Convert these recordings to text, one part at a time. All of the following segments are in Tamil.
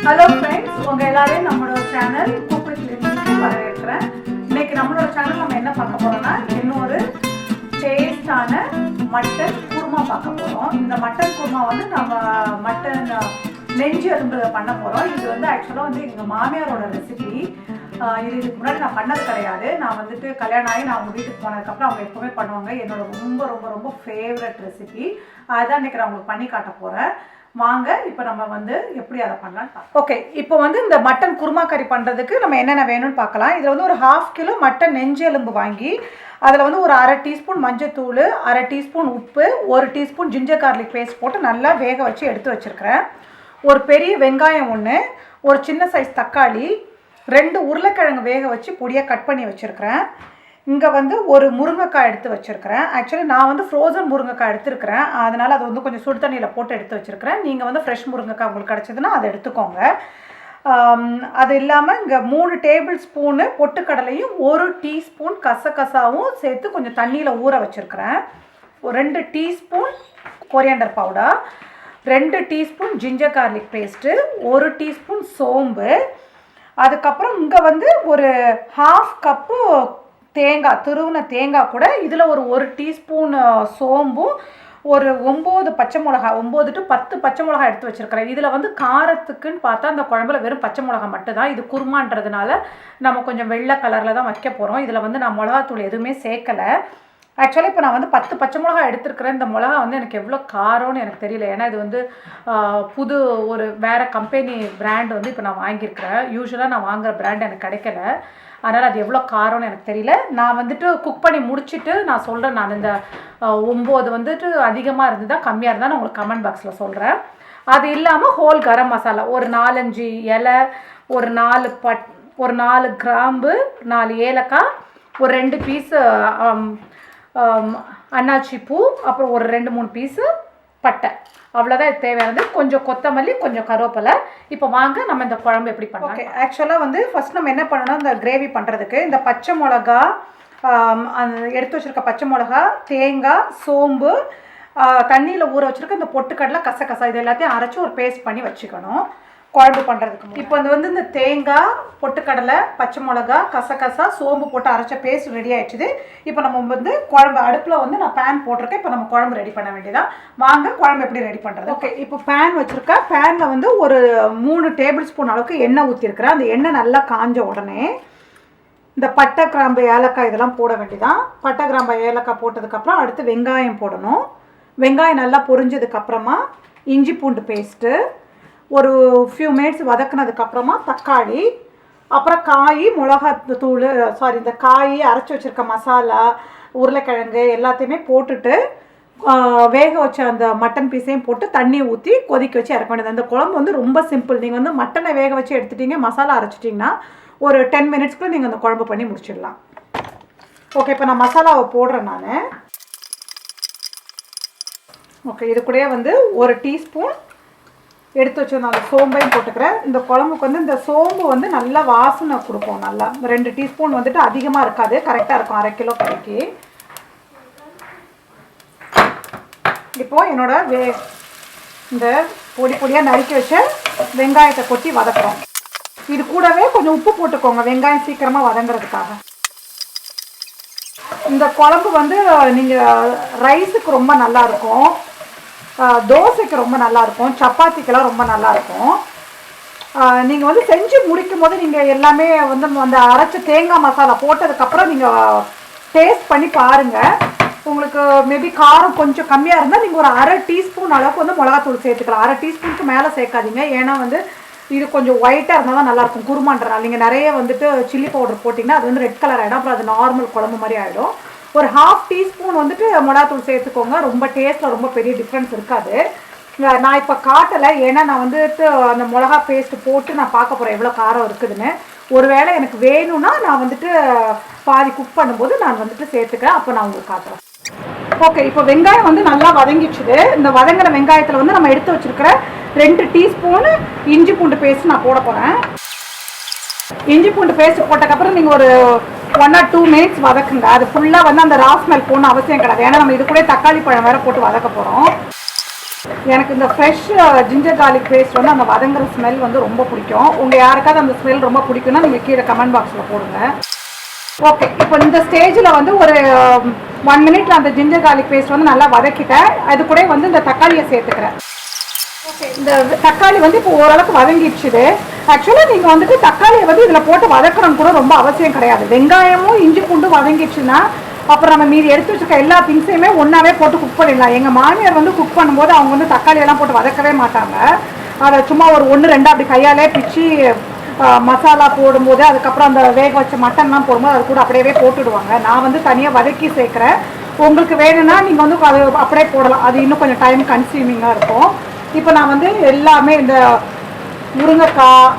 Hello friends, உங்க எல்லாரையும் நம்மளோட சேனல் குக் வித் லிமிட்க்கு வரவேற்கிறேன். இன்னைக்கு நம்மளோட சேனல் நம்ம என்ன பார்க்க போறோம்னா இன்னொரு டேஸ்டான மட்டன் குருமா பார்க்க போறோம். இந்த மட்டன் குருமா வந்து நம்ம மட்டன் நெஞ்சு எலும்பு பண்ண போறோம். இது வந்து ஆக்சுவலா வந்து எங்க மாமியாரோட ரெசிபி. இதுக்கு முன்னாடி நான் பண்ணது கிடையாது. நான் வந்துட்டு கல்யாணம் ஆகி நான் அவங்க வீட்டுக்கு போனதுக்கப்புறம் அவங்க எப்பவுமே பண்ணுவாங்க. என்னோட ரொம்ப ரொம்ப ரொம்ப ஃபேவரட் ரெசிபி. அதான் இன்னைக்கு நான் உங்களுக்கு பண்ணி காட்ட போறேன். வாங்க இப்போ நம்ம வந்து எப்படி அதை பண்ணலாம். ஓகே, இப்போ வந்து இந்த மட்டன் குருமா கறி பண்ணுறதுக்கு நம்ம என்னென்ன வேணும்னு பார்க்கலாம். இதில் வந்து ஒரு 1/2 கிலோ மட்டன் நெஞ்சு எலும்பு வாங்கி அதில் வந்து ஒரு 1/2 டீஸ்பூன் மஞ்சத்தூள், 1/2 டீஸ்பூன் உப்பு, 1 டீஸ்பூன் ஜிஞ்சர் கார்லிக் பேஸ்ட் போட்டு நல்லா வேக வச்சு எடுத்து வச்சுருக்கிறேன். ஒரு பெரிய வெங்காயம் ஒன்று, ஒரு சின்ன சைஸ் தக்காளி, 2 உருளைக்கிழங்கு வேக வச்சு பொடியாக கட் பண்ணி வச்சுருக்கிறேன். இங்கே வந்து ஒரு முருங்கைக்காய் எடுத்து வச்சுருக்கிறேன். ஆக்சுவலி நான் வந்து ஃப்ரோசன் முருங்கைக்காய் எடுத்துருக்கிறேன். அதனால் அதை வந்து கொஞ்சம் சுடு தண்ணியில் போட்டு எடுத்து வச்சுருக்கிறேன். நீங்கள் வந்து ஃப்ரெஷ் முருங்கைக்காய் உங்களுக்கு கிடச்சிதுன்னா அதை எடுத்துக்கோங்க. அது இல்லாமல் இங்கே 3 டேபிள் ஸ்பூனு பொட்டுக்கடலையும் 1 டீஸ்பூன் கசகசாவும் சேர்த்து கொஞ்சம் தண்ணியில் ஊற வச்சுருக்கிறேன். 2 teaspoon coriander powder, 2 teaspoon ginger garlic paste, 1 teaspoon சோம்பு, அதுக்கப்புறம் இங்கே வந்து ஒரு 1/2 கப்பு தேங்காய், துருவின தேங்காய் கூட, இதில் ஒரு 1 டீஸ்பூன் சோம்பும், ஒரு 9 பச்சை மிளகா, 9 to 10 பச்சை மிளகா எடுத்து வச்சுருக்கிறேன். இதில் வந்து காரத்துக்குன்னு பார்த்தா அந்த குழம்புல வெறும் பச்சை மிளகா மட்டும்தான். இது குருமான்றதுனால நம்ம கொஞ்சம் வெள்ளை கலரில் தான் வைக்க போகிறோம். இதில் வந்து நான் மிளகாத்தூள் எதுவுமே சேர்க்கலை. ஆக்சுவலி இப்போ நான் வந்து 10 பச்சை மிளகா எடுத்துருக்கிறேன். இந்த மிளகா வந்து எனக்கு எவ்வளோ காரம்னு எனக்கு தெரியல. ஏன்னா இது வந்து புது ஒரு வேறு கம்பெனி பிராண்ட் வந்து இப்போ நான் வாங்கியிருக்கிறேன். யூஸ்வலாக நான் வாங்குகிற பிராண்ட் எனக்கு கிடைக்கல. அதனால் அது எவ்வளோ காரம்னு எனக்கு தெரியல. நான் வந்துட்டு குக் பண்ணி முடிச்சுட்டு நான் சொல்கிறேன். நான் இந்த 9 வந்துட்டு அதிகமாக இருந்ததா கம்மியாக இருந்தால் நான் உங்களுக்கு கமெண்ட் பாக்ஸில் சொல்கிறேன். அது இல்லாமல் ஹோல் கரம் மசாலா ஒரு 4-5 இலை, ஒரு 4 கிராம்பு, 4 ஏலக்காய், ஒரு 2 பீஸு அன்னாச்சி பூ, அப்புறம் ஒரு 2-3 பீஸு பட்டை. அவ்வளோதான் இது தேவையானது. கொஞ்சம் கொத்தமல்லி, கொஞ்சம் கருவேப்பிலை. இப்போ வாங்க நம்ம இந்த குழம்பு எப்படி பண்ணலாம். ஓகே, ஆக்சுவலாக வந்து ஃபஸ்ட் நம்ம என்ன பண்ணணும், இந்த கிரேவி பண்ணுறதுக்கு இந்த பச்சை மிளகா, எடுத்து வச்சுருக்க பச்சை மிளகா, தேங்காய், சோம்பு, தண்ணியில் ஊற வச்சுருக்க இந்த பொட்டுக்கடலை, கசகசா, இது எல்லாத்தையும் அரைச்சி ஒரு பேஸ்ட் பண்ணி வச்சுக்கணும் குழம்பு பண்ணுறதுக்கு. இப்போ வந்து இந்த தேங்காய், பொட்டுக்கடலை, பச்சை மிளகா, கசகசா, சோம்பு போட்டு அரைச்ச பேஸ்ட் ரெடி ஆகிடுச்சுது. இப்போ நம்ம வந்து குழம்பு அடுப்பில் வந்து நான் பேன் போட்டிருக்கேன். இப்போ நம்ம குழம்பு ரெடி பண்ண வேண்டியதான். வாங்க குழம்பு எப்படி ரெடி பண்ணுறது. ஓகே, இப்போ பேன் வச்சுருக்கேன். பேனில் வந்து ஒரு 3 டேபிள் ஸ்பூன் அளவுக்கு எண்ணெய் ஊற்றிருக்கிறேன். அந்த எண்ணெய் நல்லா காஞ்ச உடனே இந்த பட்டை, கிராம்பு, ஏலக்காய் இதெல்லாம் போட வேண்டியதான். பட்டை, கிராம்பு, ஏலக்காய் போட்டதுக்கப்புறம் அடுத்து வெங்காயம் போடணும். வெங்காயம் நல்லா பொரிஞ்சதுக்கப்புறமா இஞ்சி பூண்டு பேஸ்ட்டு, ஒரு ஃபியூ மினிட்ஸ் வதக்குனதுக்கப்புறமா தக்காளி, அப்புறம் காய், மிளகாத்தூள், இந்த காய், அரைச்சி வச்சுருக்க மசாலா, உருளைக்கிழங்கு எல்லாத்தையுமே போட்டுட்டு வேக வச்ச அந்த மட்டன் பீஸையும் போட்டு தண்ணி ஊற்றி கொதிக்க வச்சு இறக்க வேண்டியது. அந்த குழம்பு வந்து ரொம்ப சிம்பிள். நீங்கள் வந்து மட்டனை வேக வச்சு எடுத்துட்டீங்க, மசாலா அரைச்சிட்டிங்கன்னா ஒரு 10 மினிட்ஸ்க்குள்ளே நீங்கள் அந்த குழம்பு பண்ணி முடிச்சிடலாம். ஓகே, இப்போ நான் மசாலாவை போடுறேன் நான். ஓகே, இது கூட வந்து 1 டீஸ்பூன் எடுத்து வச்சு அந்த சோம்பையும் போட்டுக்கிறேன். இந்த குழம்புக்கு வந்து இந்த சோம்பு வந்து நல்லா வாசனை கொடுக்கும். நல்லா 2 டீஸ்பூன் வந்துட்டு அதிகமாக இருக்காது, கரெக்டாக இருக்கும் 1/2 கிலோ கறிக்கு. இப்போது என்னோட இந்த பொடியாக நறுக்கி வச்ச வெங்காயத்தை கொட்டி வதக்குறோம். இது கூடவே கொஞ்சம் உப்பு போட்டுக்கோங்க, வெங்காயம் சீக்கிரமாக வதங்குறதுக்காக. இந்த குழம்பு வந்து நீங்கள் ரைஸுக்கு ரொம்ப நல்லாயிருக்கும், தோசைக்கு ரொம்ப நல்லாயிருக்கும், சப்பாத்திக்கெல்லாம் ரொம்ப நல்லாயிருக்கும். நீங்கள் வந்து செஞ்சு முடிக்கும் போது நீங்கள் எல்லாமே வந்து அந்த அரைச்ச தேங்காய் மசாலா போட்டதுக்கப்புறம் நீங்கள் டேஸ்ட் பண்ணி பாருங்கள். உங்களுக்கு மேபி காரம் கொஞ்சம் கம்மியாக இருந்தால் நீங்கள் ஒரு 1/2 டீஸ்பூன் அளவுக்கு வந்து மிளகாத்தூள் சேர்த்துக்கலாம். 1/2 டீஸ்பூனுக்கு மேலே சேர்க்காதீங்க. ஏன்னா வந்து இது கொஞ்சம் ஒயிட்டாக இருந்தால் தான் நல்லாயிருக்கும் குருமான்றனால. நீங்கள் நிறைய வந்துட்டு சில்லி பவுடர் போட்டிங்கன்னா அது வந்து ரெட் கலர் ஆகிடும், அப்புறம் அது நார்மல் குழம்பு மாதிரி ஆகிடும். ஒரு 1/2 டீஸ்பூன் வந்துட்டு மிளகாத்தூள் சேர்த்துக்கோங்க. ரொம்ப டேஸ்ட்டில் ரொம்ப பெரிய டிஃப்ரென்ஸ் இருக்காது. நான் இப்போ காட்டலை, ஏன்னா நான் வந்துட்டு அந்த மிளகா பேஸ்ட்டு போட்டு நான் பார்க்க போகிறேன் எவ்வளோ காரம் இருக்குதுன்னு. ஒருவேளை எனக்கு வேணும்னா நான் வந்துட்டு பாதி குக் பண்ணும்போது நான் வந்துட்டு சேர்த்துக்கிறேன், அப்போ நான் உங்களுக்கு காட்டுறேன். ஓகே, இப்போ வெங்காயம் வந்து நல்லா வதங்கிச்சுது. இந்த வதங்கின வெங்காயத்தில் வந்து நம்ம எடுத்து வச்சுருக்கிற 2 டீஸ்பூன் இஞ்சி பூண்டு பேஸ்ட் நான் போட போகிறேன். இஞ்சி பூண்டு பேஸ்ட் போட்டதுக்கப்புறம் நீங்கள் ஒரு 1 or 2 மினிட்ஸ் வதக்குங்க. அது ஃபுல்லாக வந்து அந்த ரா ஸ்மெல் போகணும் அவசியம் கிடையாது. ஏன்னா நம்ம இது கூட தக்காளி பழம் வேறு போட்டு வதக்க போகிறோம். எனக்கு இந்த ஃப்ரெஷ் ஜிஞ்சர் கார்லிக் பேஸ்ட் வந்து அந்த வதங்குற ஸ்மெல் வந்து ரொம்ப பிடிக்கும். உங்கள் யாருக்காவது அந்த ஸ்மெல் ரொம்ப பிடிக்கும்னா நீங்கள் கீழே கமெண்ட் பாக்ஸில் போடுங்க. ஓகே, இப்போ இந்த ஸ்டேஜில் வந்து ஒரு 1 மினிட்ல அந்த ஜிஞ்சர் கார்லிக் பேஸ்ட் வந்து நல்லா வதக்கிட்டேன். அது கூட வந்து இந்த தக்காளியை சேர்த்துக்கிறேன். ஓகே, இந்த தக்காளி வந்து இப்போ ஓரளவுக்கு வதங்கிடுச்சுது. ஆக்சுவலாக நீங்கள் வந்துட்டு தக்காளியை வந்து இதில் போட்டு வதக்கணும் கூட ரொம்ப அவசியம் கிடையாது. வெங்காயமும் இஞ்சி பூண்டு வதங்கிடுச்சுன்னா அப்புறம் நம்ம மீதி எடுத்து வச்சுருக்க எல்லா திங்ஸையுமே ஒன்றாவே போட்டு குக் பண்ணிடலாம். எங்கள் மாமியார் வந்து குக் பண்ணும்போது அவங்க வந்து தக்காளியெல்லாம் போட்டு வதக்கவே மாட்டாங்க. அதை சும்மா ஒரு 1-2 அப்படி கையாலே பிச்சு மசாலா போடும்போது அதுக்கப்புறம் அந்த வேக வச்ச மட்டன்லாம் போடும்போது அது கூட அப்படியே போட்டுடுவாங்க. நான் வந்து தனியாக வதக்கி சேர்க்குறேன். உங்களுக்கு வேணும்னா நீங்கள் வந்து அது அப்படியே போடலாம். அது இன்னும் கொஞ்சம் டைம் கன்சியூமிங்காக இருக்கும். இப்போ நான் வந்து எல்லாமே இந்த முருங்கைக்காய்,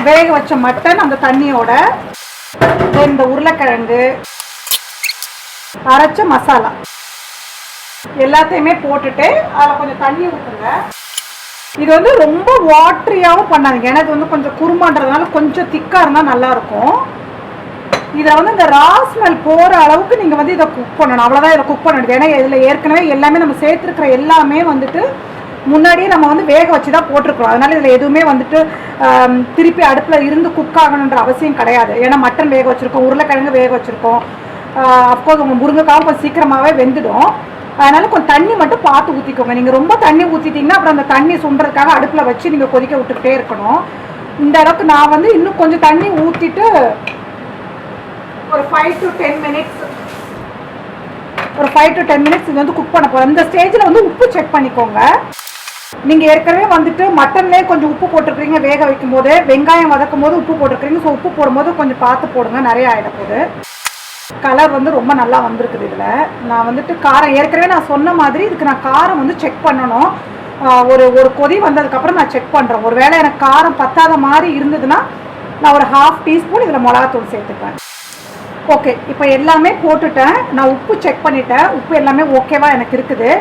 வேக வச்ச மட்டன் அந்த தண்ணியோட, இந்த உருளைக்கிழங்கு, அரைச்ச மசாலா எல்லாத்தையுமே போட்டுட்டு அதில் கொஞ்சம் தண்ணி ஊற்றுங்க. இது வந்து ரொம்ப வாட்டரியாகவும் பண்ணாதீங்க, ஏன்னா இது வந்து கொஞ்சம் குருமான்றதுனால கொஞ்சம் திக்காக இருந்தால் நல்லாயிருக்கும். இதை வந்து இந்த ரா ஸ்மெல் போகிற அளவுக்கு நீங்கள் வந்து இதை குக் பண்ணணும். அவ்வளோதான் இதை குக் பண்ணணும். ஏன்னா இதில் ஏற்கனவே எல்லாமே நம்ம சேர்த்துருக்கிற எல்லாமே வந்துட்டு முன்னாடியே நம்ம வந்து வேக வச்சு தான் போட்டிருக்கிறோம். அதனால் இதில் எதுவுமே வந்துட்டு திருப்பி அடுப்பில் இருந்து குக் ஆகணுன்ற அவசியம் கிடையாது. ஏன்னா மட்டன் வேக வச்சுருக்கோம், உருளைக்கிழங்கு வேக வச்சுருக்கோம். அஃப்கோர்ஸ் உங்கள் முருங்கைக்காவும் கொஞ்சம் சீக்கிரமாகவே வெந்துடும். அதனால் கொஞ்சம் தண்ணி மட்டும் பார்த்து ஊற்றிக்கோங்க. நீங்கள் ரொம்ப தண்ணி ஊற்றிட்டிங்கன்னா அப்புறம் அந்த தண்ணி சுண்டுறதுக்காக அடுப்பில் வச்சு நீங்கள் கொதிக்க விட்டுக்கிட்டே இருக்கணும். இந்த அளவுக்கு நான் வந்து இன்னும் கொஞ்சம் தண்ணி ஊற்றிட்டு ஒரு 5 to 10 மினிட்ஸ் இது வந்து குக் பண்ண போகிறேன். இந்த ஸ்டேஜில் வந்து உப்பு செக் பண்ணிக்கோங்க. நீங்கள் ஏற்கனவே வந்துட்டு மட்டன்லேயே கொஞ்சம் உப்பு போட்டிருக்கிறீங்க வேக வைக்கும் போது, வெங்காயம் வதக்கும் போது உப்பு போட்டிருக்கிறீங்க. ஸோ உப்பு போடும்போது கொஞ்சம் பார்த்து போடுங்க, நிறைய ஆகிட போகுது. கலர் வந்து ரொம்ப நல்லா வந்திருக்குது. இதில் நான் வந்துட்டு காரம் ஏற்கனவே நான் சொன்ன மாதிரி இதுக்கு நான் காரம் வந்து செக் பண்ணணும். ஒரு கொதி வந்ததுக்கப்புறம் நான் செக் பண்ணுறேன். ஒரு வேளை எனக்கு காரம் பத்தாத மாதிரி இருந்ததுன்னா நான் ஒரு 1/2 டீஸ்பூன் இதில் மிளகாத்தூள் சேர்த்துப்பேன். ஓகே, இப்போ எல்லாமே போட்டுட்டேன். நான் உப்பு செக் பண்ணிட்டேன். உப்பு எல்லாமே ஓகேவா எனக்கு இருக்குது.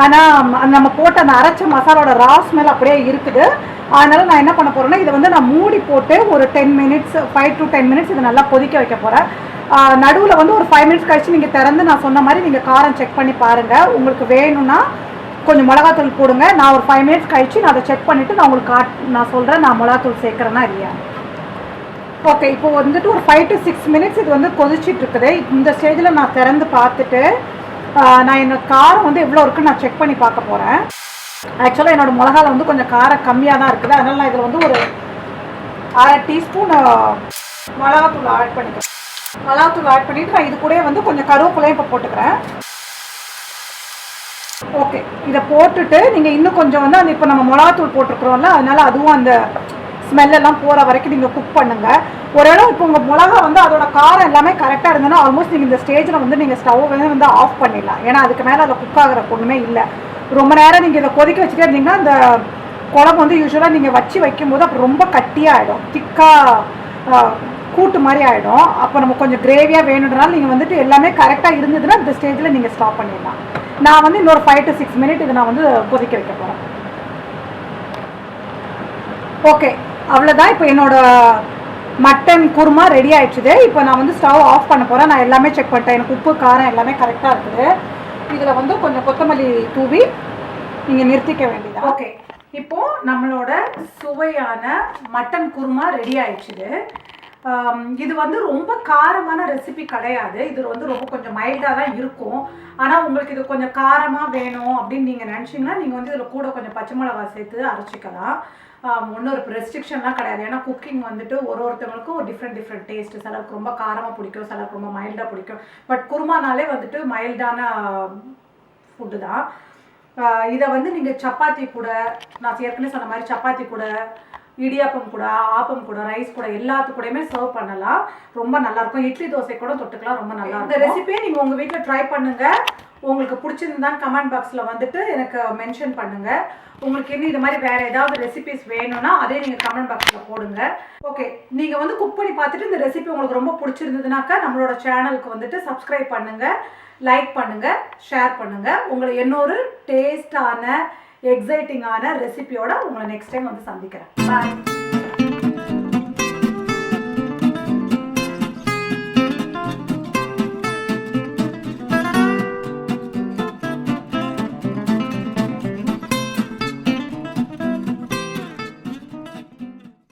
ஆனால் நம்ம போட்ட அந்த அரைச்ச மசாலோட ரா ஸ்மெல் அப்படியே இருக்குது. அதனால் நான் என்ன பண்ண போகிறேன்னா இதை வந்து நான் மூடி போட்டு ஒரு 5 to 10 மினிட்ஸ் இதை நல்லா கொதிக்க வைக்க போகிறேன். நடுவில் வந்து ஒரு 5 மினிட்ஸ் கழிச்சு நீங்கள் திறந்து நான் சொன்ன மாதிரி நீங்கள் காரம் செக் பண்ணி பாருங்கள். உங்களுக்கு வேணும்னா கொஞ்சம் மிளகாத்தூள் போடுங்க. நான் ஒரு 5 மினிட்ஸ் கழிச்சு நான் அதை செக் பண்ணிவிட்டு நான் உங்களுக்கு நான் சொல்கிறேன் நான் மிளகாத்தூள் சேர்க்குறேன்னா இல்லையா. ஓகே, இப்போ வந்துட்டு ஒரு 5 to 6 மினிட்ஸ் இது வந்து கொதிச்சிட்டு இருக்குது. இந்த ஸ்டேஜில் நான் திறந்து பார்த்துட்டு நான் என்னோட காரம் வந்து எவ்வளோ இருக்குன்னு நான் செக் பண்ணி பார்க்க போகிறேன். ஆக்சுவலாக என்னோடய மிளகாவில் வந்து கொஞ்சம் காரம் கம்மியாக தான் இருக்குது. அதனால் நான் இதில் வந்து ஒரு 1/2 டீஸ்பூன் மிளகாத்தூள் ஆட் பண்ணிக்கிறேன். மிளகாத்தூள் ஆட் பண்ணிவிட்டு நான் இது கூட வந்து கொஞ்சம் கருவேப்பிலையும் இப்போ போட்டுக்கிறேன். ஓகே, இதை போட்டுட்டு நீங்கள் இன்னும் கொஞ்சம் வந்து அந்த இப்போ நம்ம மிளகாத்தூள் போட்டிருக்கிறோம்ல, அதனால் அதுவும் அந்த ஸ்மெல்லாம் போகிற வரைக்கும் நீங்கள் குக் பண்ணுங்கள். ஒருவேளை இப்போ உங்கள் மிளகா வந்து அதோட காரம் எல்லாமே கரெக்டாக இருந்ததுன்னா ஆல்மோஸ்ட் நீங்கள் இந்த ஸ்டேஜில் வந்து நீங்கள் ஸ்டவ் வந்து ஆஃப் பண்ணிடலாம். ஏன்னா அதுக்கு மேலே அதில் குக் ஆகிற ஒன்றுமே இல்லை. ரொம்ப நேரம் நீங்கள் இதை கொதிக்க வச்சுட்டே இருந்தீங்கன்னா அந்த குழம்பு வந்து யூஸ்வலாக நீங்கள் வச்சு வைக்கும்போது அப்புறம் ரொம்ப கட்டியாக ஆகிடும், திக்காக கூட்டு மாதிரி ஆகிடும். அப்போ நம்ம கொஞ்சம் கிரேவியாக வேணுன்றனால நீங்கள் வந்துட்டு எல்லாமே கரெக்டாக இருந்ததுன்னா இந்த ஸ்டேஜில் நீங்கள் ஸ்டாப் பண்ணிடலாம். நான் வந்து இன்னொரு 5 to 6 மினிட் இதை நான் வந்து கொதிக்க வைக்க போகிறேன். ஓகே, அவ்வளோதான். இப்போ என்னோட மட்டன் குருமா ரெடி ஆயிடுச்சுது. இப்போ நான் வந்து ஸ்டவ் ஆஃப் பண்ண போகிறேன். நான் எல்லாமே செக் பண்ணிட்டேன். எனக்கு உப்பு காரம் எல்லாமே கரெக்டாக இருக்குது. இதில் வந்து கொஞ்சம் கொத்தமல்லி தூவி நீங்கள் நிறுத்திக்க வேண்டியது. ஓகே, இப்போது நம்மளோட சுவையான மட்டன் குருமா ரெடி ஆயிடுச்சுது. இது வந்து ரொம்ப காரமான ரெசிபி கிடையாது. இது வந்து ரொம்ப கொஞ்சம் மைல்டாக தான் இருக்கும். ஆனால் உங்களுக்கு இது கொஞ்சம் காரமாக வேணும் அப்படின்னு நீங்கள் நினச்சிங்கன்னா நீங்கள் வந்து இதில் கூட கொஞ்சம் பச்சை மிளகா சேர்த்து அரைச்சிக்கலாம். ஒன்றும் ஒரு ரெஸ்ட்ரிக்ஷன்லாம் கிடையாது. ஏன்னா குக்கிங் வந்துட்டு ஒருத்தவங்களுக்கும் ஒரு டிஃப்ரெண்ட் டேஸ்ட்டு. சிலருக்கு ரொம்ப காரமாக பிடிக்கும், சிலருக்கு ரொம்ப மைல்டாக பிடிக்கும். பட் குருமானாலே வந்துட்டு மைல்டான ஃபுட்டு தான். இதை வந்து நீங்கள் சப்பாத்தி கூட, நான் ஏற்கனவே சொன்ன மாதிரி சப்பாத்தி கூட, இடியாப்பம் கூட, ஆப்பம் கூட, ரைஸ் கூட எல்லாத்து கூடயுமே சர்வ் பண்ணலாம். ரொம்ப நல்லாயிருக்கும். இட்லி தோசை கூட தொட்டுக்கலாம், ரொம்ப நல்லா இருக்கும். இந்த ரெசிபியை நீங்கள் உங்கள் வீட்டில் ட்ரை பண்ணுங்கள். உங்களுக்கு பிடிச்சிருந்தான்னு கமெண்ட் பாக்ஸில் வந்துட்டு எனக்கு மென்ஷன் பண்ணுங்கள். உங்களுக்கு இன்னும் இது மாதிரி வேறு ஏதாவது ரெசிபிஸ் வேணும்னா அதே நீங்கள் கமெண்ட் பாக்ஸில் போடுங்க. ஓகே, நீங்கள் வந்து குக் பண்ணி பார்த்துட்டு இந்த ரெசிபி உங்களுக்கு ரொம்ப பிடிச்சிருந்ததுனாக்கா நம்மளோட சேனலுக்கு வந்துட்டு சப்ஸ்கிரைப் பண்ணுங்கள், லைக் பண்ணுங்கள், ஷேர் பண்ணுங்கள். உங்களை இன்னொரு டேஸ்டான எக்ஸைட்டிங்கான ரெசிபியோட உங்களை நெக்ஸ்ட் டைம் வந்து சந்திக்கிறேன். பாய்.